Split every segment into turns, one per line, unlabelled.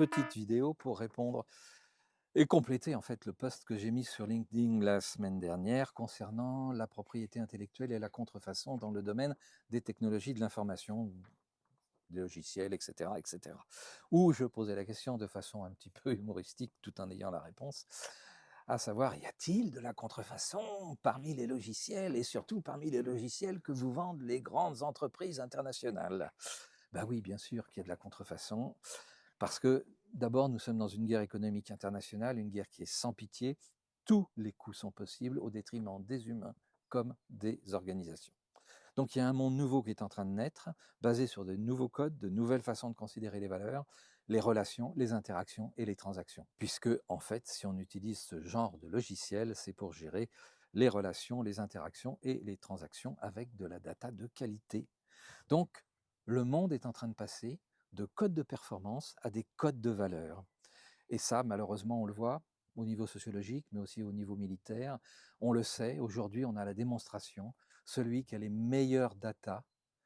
petite vidéo pour répondre et compléter en fait le post que j'ai mis sur LinkedIn la semaine dernière concernant la propriété intellectuelle et la contrefaçon dans le domaine des technologies de l'information, des logiciels, etc., etc. Où je posais la question de façon un petit peu humoristique tout en ayant la réponse, à savoir, y a-t-il de la contrefaçon parmi les logiciels et surtout parmi les logiciels que vous vendent les grandes entreprises internationales? Ben oui, bien sûr qu'il y a de la contrefaçon, parce que d'abord, nous sommes dans une guerre économique internationale, une guerre qui est sans pitié. Tous les coups sont possibles au détriment des humains comme des organisations. Donc il y a un monde nouveau qui est en train de naître, basé sur de nouveaux codes, de nouvelles façons de considérer les valeurs, les relations, les interactions et les transactions. Puisque, en fait, si on utilise ce genre de logiciel, c'est pour gérer les relations, les interactions et les transactions avec de la data de qualité. Donc, le monde est en train de passer de codes de performance à des codes de valeur. Et ça, malheureusement, on le voit au niveau sociologique, mais aussi au niveau militaire. On le sait, aujourd'hui, on a la démonstration, celui qui a les meilleures data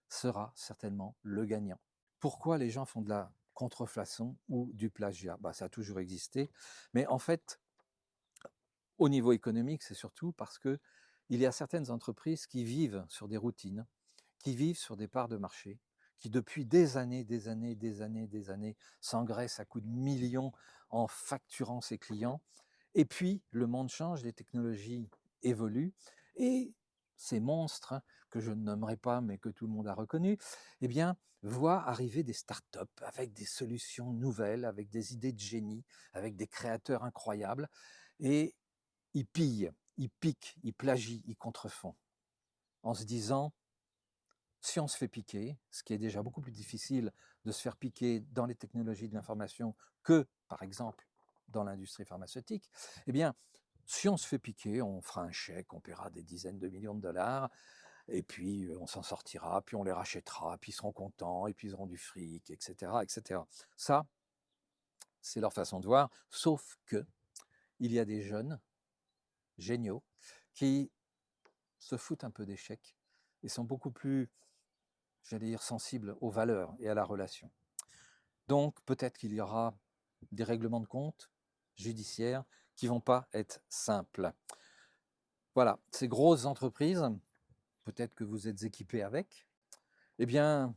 sera certainement le gagnant. Pourquoi les gens font de la contrefaçon ou du plagiat? Ça a toujours existé, mais en fait, au niveau économique, c'est surtout parce que il y a certaines entreprises qui vivent sur des routines, qui vivent sur des parts de marché, qui depuis des années s'engraissent à coups de millions en facturant ses clients. Et puis, le monde change, les technologies évoluent et ces monstres, que je ne nommerai pas, mais que tout le monde a reconnus, eh bien, voient arriver des startups avec des solutions nouvelles, avec des idées de génie, avec des créateurs incroyables. Et ils pillent, ils piquent, ils plagient, ils contrefont, en se disant, si on se fait piquer, ce qui est déjà beaucoup plus difficile de se faire piquer dans les technologies de l'information que, par exemple, dans l'industrie pharmaceutique, eh bien, si on se fait piquer, on fera un chèque, on paiera des dizaines de millions de dollars, et puis on s'en sortira, puis on les rachètera, puis ils seront contents, et puis ils auront du fric, etc., etc. Ça, c'est leur façon de voir, sauf que il y a des jeunes géniaux qui se foutent un peu des chèques et sont beaucoup plus, j'allais dire, sensibles aux valeurs et à la relation. Donc peut-être qu'il y aura des règlements de compte judiciaires qui vont pas être simples. Voilà, ces grosses entreprises, peut-être que vous êtes équipés avec, eh bien,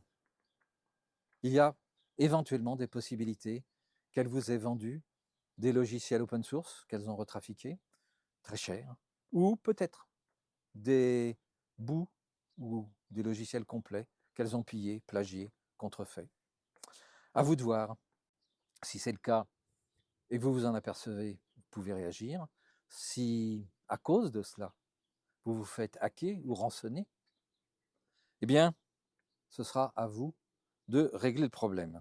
il y a éventuellement des possibilités qu'elles vous aient vendu des logiciels open source qu'elles ont retrafiqués, très chers, ou peut-être des bouts ou des logiciels complets qu'elles ont pillés, plagiés, contrefaits. À vous de voir. Si c'est le cas et que vous vous en apercevez, vous pouvez réagir. Si, à cause de cela, vous vous faites hacker ou rançonner, eh bien, ce sera à vous de régler le problème.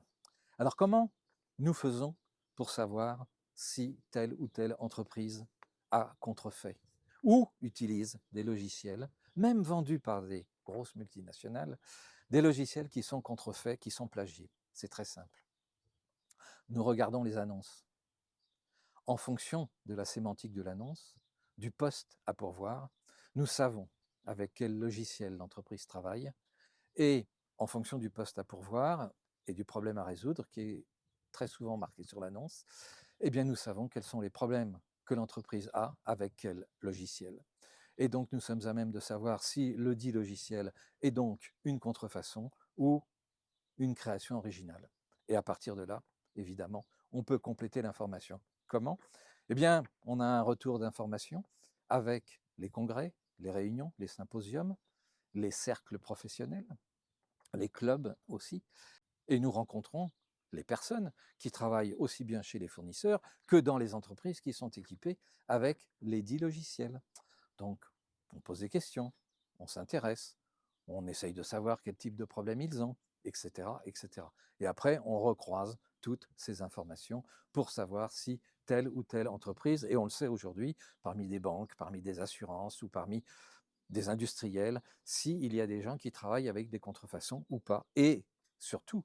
Alors, comment nous faisons pour savoir si telle ou telle entreprise a contrefait ou utilise des logiciels, même vendus par des grosses multinationales, des logiciels qui sont contrefaits, qui sont plagiés? C'est très simple. Nous regardons les annonces. En fonction de la sémantique de l'annonce, du poste à pourvoir, nous savons avec quel logiciel l'entreprise travaille et en fonction du poste à pourvoir et du problème à résoudre qui est très souvent marqué sur l'annonce, eh bien nous savons quels sont les problèmes que l'entreprise a avec quel logiciel. Et donc nous sommes à même de savoir si le dit logiciel est donc une contrefaçon ou une création originale. Et à partir de là, évidemment, on peut compléter l'information. Comment? Eh bien, on a un retour d'information avec les congrès, les réunions, les symposiums, les cercles professionnels, les clubs aussi, et nous rencontrons les personnes qui travaillent aussi bien chez les fournisseurs que dans les entreprises qui sont équipées avec les dits logiciels. Donc, on pose des questions, on s'intéresse, on essaye de savoir quel type de problème ils ont, etc., etc. Et après, on recroise toutes ces informations pour savoir si telle ou telle entreprise, et on le sait aujourd'hui, parmi des banques, parmi des assurances ou parmi des industriels, s'il y a des gens qui travaillent avec des contrefaçons ou pas. Et surtout,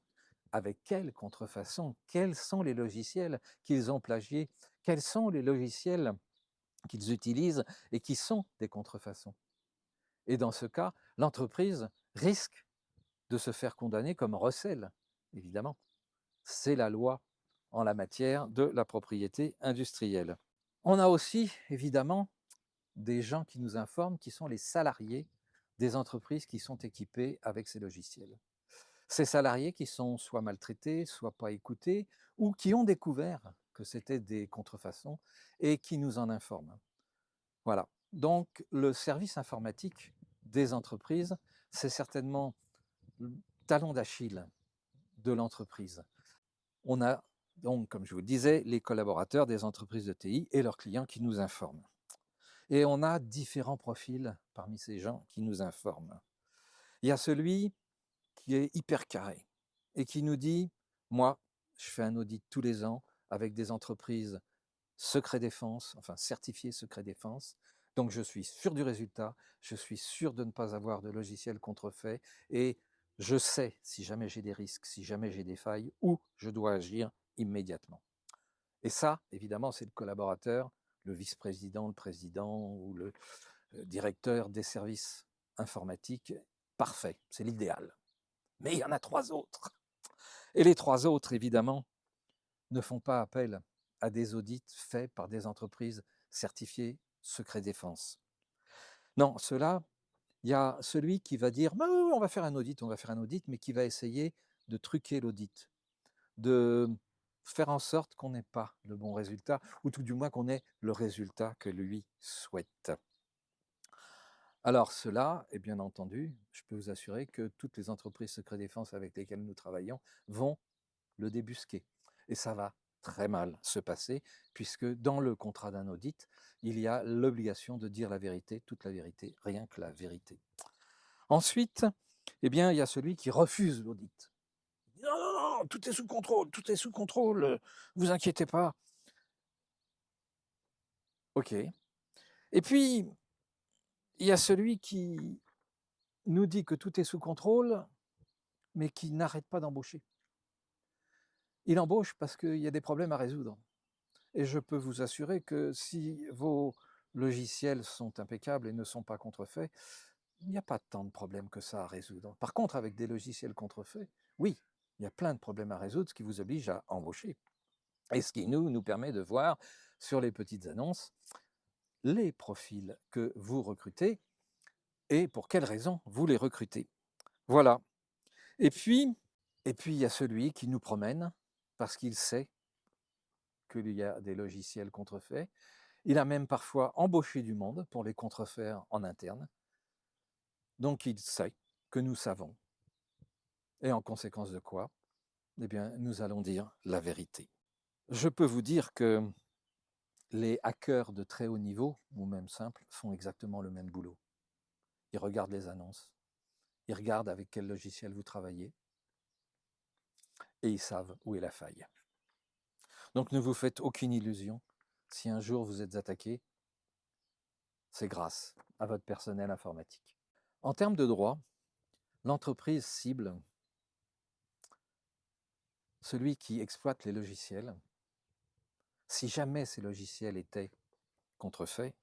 avec quelle contrefaçon? Quels sont les logiciels qu'ils ont plagiés? Quels sont les logiciels qu'ils utilisent et qui sont des contrefaçons? Et dans ce cas, l'entreprise risque de se faire condamner comme recel, évidemment. C'est la loi en la matière de la propriété industrielle. On a aussi, évidemment, des gens qui nous informent, qui sont les salariés des entreprises qui sont équipées avec ces logiciels. Ces salariés qui sont soit maltraités, soit pas écoutés, ou qui ont découvert que c'était des contrefaçons et qui nous en informent. Voilà. Donc, le service informatique des entreprises, c'est certainement le talon d'Achille de l'entreprise. On a donc, comme je vous le disais, les collaborateurs des entreprises de TI et leurs clients qui nous informent. Et on a différents profils parmi ces gens qui nous informent. Il y a celui qui est hyper carré et qui nous dit, moi, je fais un audit tous les ans avec des entreprises secret défense, enfin certifiées secret défense. Donc je suis sûr du résultat, je suis sûr de ne pas avoir de logiciel contrefait et je sais si jamais j'ai des risques, si jamais j'ai des failles, où je dois agir immédiatement. Et ça, évidemment, c'est le collaborateur, le vice-président, le président ou le directeur des services informatiques. Parfait, c'est l'idéal. Mais il y en a 3 autres. Et les 3 autres, évidemment, ne font pas appel à des audits faits par des entreprises certifiées secret défense. Non, ceux-là, il y a celui qui va dire bah, oui, on va faire un audit, mais qui va essayer de truquer l'audit, de faire en sorte qu'on n'ait pas le bon résultat, ou tout du moins qu'on ait le résultat que lui souhaite. Alors cela, et bien entendu, je peux vous assurer que toutes les entreprises secret défense avec lesquelles nous travaillons vont le débusquer. Et ça va très mal se passer, puisque dans le contrat d'un audit, il y a l'obligation de dire la vérité, toute la vérité, rien que la vérité. Ensuite, eh bien, il y a celui qui refuse l'audit. Non, non, non, tout est sous contrôle, vous inquiétez pas. Ok. Et puis, il y a celui qui nous dit que tout est sous contrôle, mais qui n'arrête pas d'embaucher. Il embauche parce qu'il y a des problèmes à résoudre. Et je peux vous assurer que si vos logiciels sont impeccables et ne sont pas contrefaits, il n'y a pas tant de problèmes que ça à résoudre. Par contre, avec des logiciels contrefaits, oui, il y a plein de problèmes à résoudre, ce qui vous oblige à embaucher. Et ce qui nous permet de voir sur les petites annonces les profils que vous recrutez et pour quelles raisons vous les recrutez. Voilà. Et puis, il y a celui qui nous promène parce qu'il sait qu'il y a des logiciels contrefaits. Il a même parfois embauché du monde pour les contrefaire en interne. Donc il sait que nous savons. Et en conséquence de quoi, eh bien, nous allons dire la vérité. Je peux vous dire que les hackers de très haut niveau, ou même simples, font exactement le même boulot. Ils regardent les annonces, ils regardent avec quel logiciel vous travaillez, et ils savent où est la faille. Donc ne vous faites aucune illusion. Si un jour vous êtes attaqué, c'est grâce à votre personnel informatique. En termes de droit, l'entreprise cible celui qui exploite les logiciels. Si jamais ces logiciels étaient contrefaits,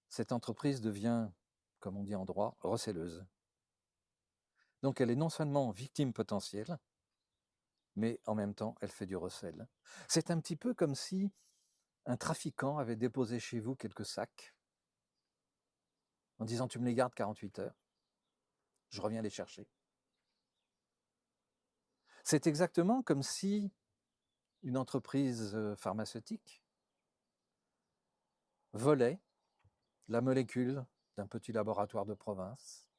cette entreprise devient, comme on dit en droit, recelleuse. Donc elle est non seulement victime potentielle, mais en même temps, elle fait du recel. C'est un petit peu comme si un trafiquant avait déposé chez vous quelques sacs en disant tu me les gardes 48 heures, je reviens les chercher. C'est exactement comme si une entreprise pharmaceutique volait la molécule d'un petit laboratoire de province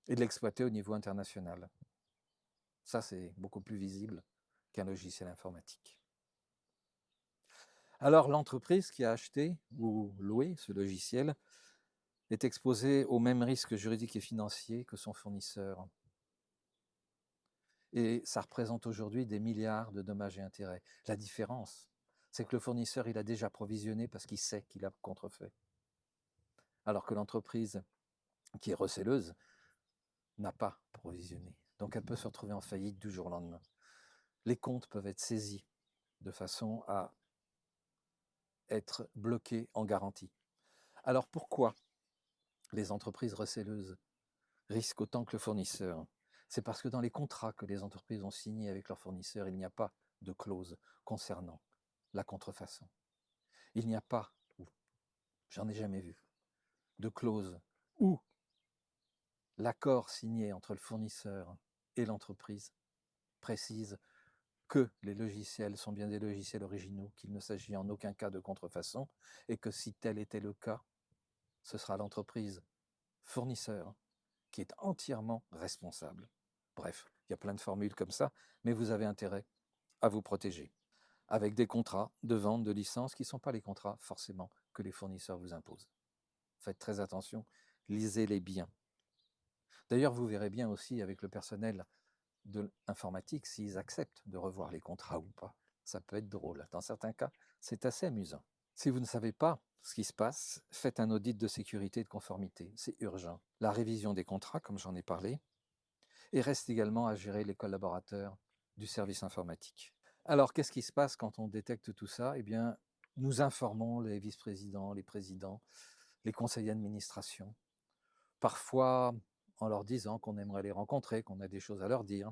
et de l'exploiter au niveau international. Ça, c'est beaucoup plus visible qu'un logiciel informatique. Alors, l'entreprise qui a acheté ou loué ce logiciel est exposée au même risque juridique et financier que son fournisseur. Et ça représente aujourd'hui des milliards de dommages et intérêts. La différence, c'est que le fournisseur, il a déjà provisionné parce qu'il sait qu'il a contrefait. Alors que l'entreprise qui est recelleuse n'a pas provisionné. Donc elle peut se retrouver en faillite du jour au lendemain. Les comptes peuvent être saisis de façon à être bloqués en garantie. Alors pourquoi les entreprises recelleuses risquent autant que le fournisseur? C'est parce que dans les contrats que les entreprises ont signés avec leurs fournisseurs, il n'y a pas de clause concernant la contrefaçon. Il n'y a pas, ou j'en ai jamais vu, de clause où l'accord signé entre le fournisseur et l'entreprise précise que les logiciels sont bien des logiciels originaux, qu'il ne s'agit en aucun cas de contrefaçon, et que si tel était le cas, ce sera l'entreprise fournisseur qui est entièrement responsable. Bref, il y a plein de formules comme ça, mais vous avez intérêt à vous protéger avec des contrats de vente de licences qui ne sont pas les contrats forcément que les fournisseurs vous imposent. Faites très attention, lisez-les bien. D'ailleurs, vous verrez bien aussi avec le personnel de l'informatique s'ils acceptent de revoir les contrats ou pas. Ça peut être drôle. Dans certains cas, c'est assez amusant. Si vous ne savez pas ce qui se passe, faites un audit de sécurité et de conformité. C'est urgent. La révision des contrats, comme j'en ai parlé, et reste également à gérer les collaborateurs du service informatique. Alors, qu'est-ce qui se passe quand on détecte tout ça? Eh bien, nous informons les vice-présidents, les présidents, les conseillers d'administration, parfois en leur disant qu'on aimerait les rencontrer, qu'on a des choses à leur dire.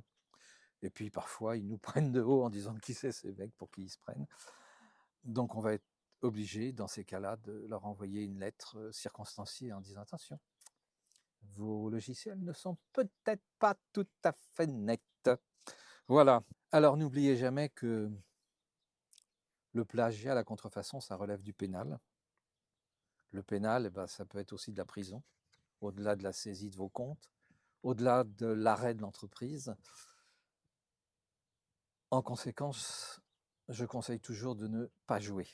Et puis parfois, ils nous prennent de haut en disant qui c'est ces mecs pour qui ils se prennent. Donc on va être obligé, dans ces cas-là, de leur envoyer une lettre circonstanciée en disant attention, vos logiciels ne sont peut-être pas tout à fait nets. Voilà. Alors n'oubliez jamais que le plagiat, la contrefaçon, ça relève du pénal. Le pénal, ça peut être aussi de la prison, au-delà de la saisie de vos comptes, au-delà de l'arrêt de l'entreprise. En conséquence, je conseille toujours de ne pas jouer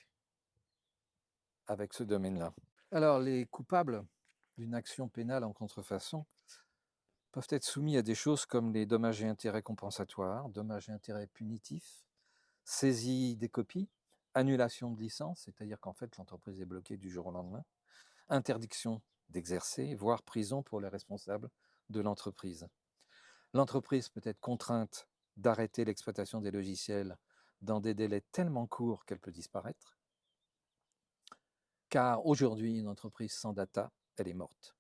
avec ce domaine-là. Alors, les coupables d'une action pénale en contrefaçon peuvent être soumis à des choses comme les dommages et intérêts compensatoires, dommages et intérêts punitifs, saisie des copies, annulation de licence, c'est-à-dire qu'en fait l'entreprise est bloquée du jour au lendemain, interdiction d'exercer, voire prison pour les responsables de l'entreprise. L'entreprise peut être contrainte d'arrêter l'exploitation des logiciels dans des délais tellement courts qu'elle peut disparaître, car aujourd'hui, une entreprise sans data, elle est morte.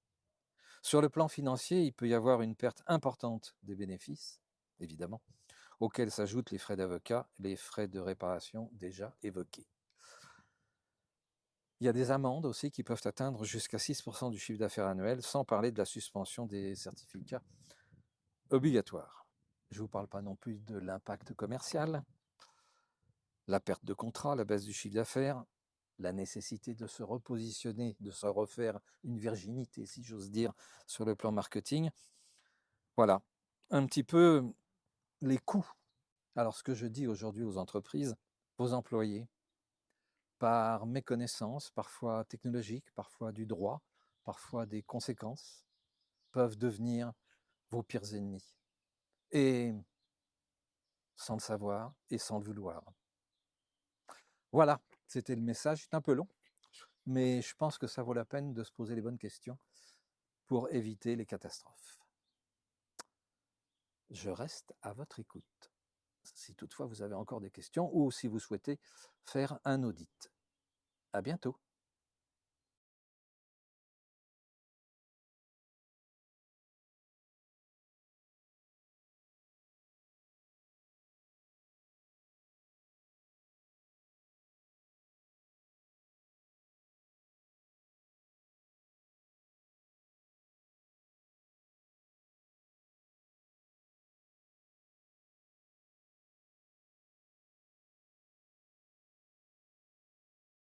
Sur le plan financier, il peut y avoir une perte importante des bénéfices, évidemment, auxquels s'ajoutent les frais d'avocat, les frais de réparation déjà évoqués. Il y a des amendes aussi qui peuvent atteindre jusqu'à 6% du chiffre d'affaires annuel, sans parler de la suspension des certificats obligatoires. Je ne vous parle pas non plus de l'impact commercial, la perte de contrat, la baisse du chiffre d'affaires, la nécessité de se repositionner, de se refaire une virginité, si j'ose dire, sur le plan marketing. Voilà, un petit peu les coûts. Alors, ce que je dis aujourd'hui aux entreprises, vos employés, par méconnaissance, parfois technologique, parfois du droit, parfois des conséquences, peuvent devenir vos pires ennemis. Et sans le savoir et sans le vouloir. Voilà, c'était le message, c'est un peu long, mais je pense que ça vaut la peine de se poser les bonnes questions pour éviter les catastrophes. Je reste à votre écoute, si toutefois vous avez encore des questions ou si vous souhaitez faire un audit. À bientôt.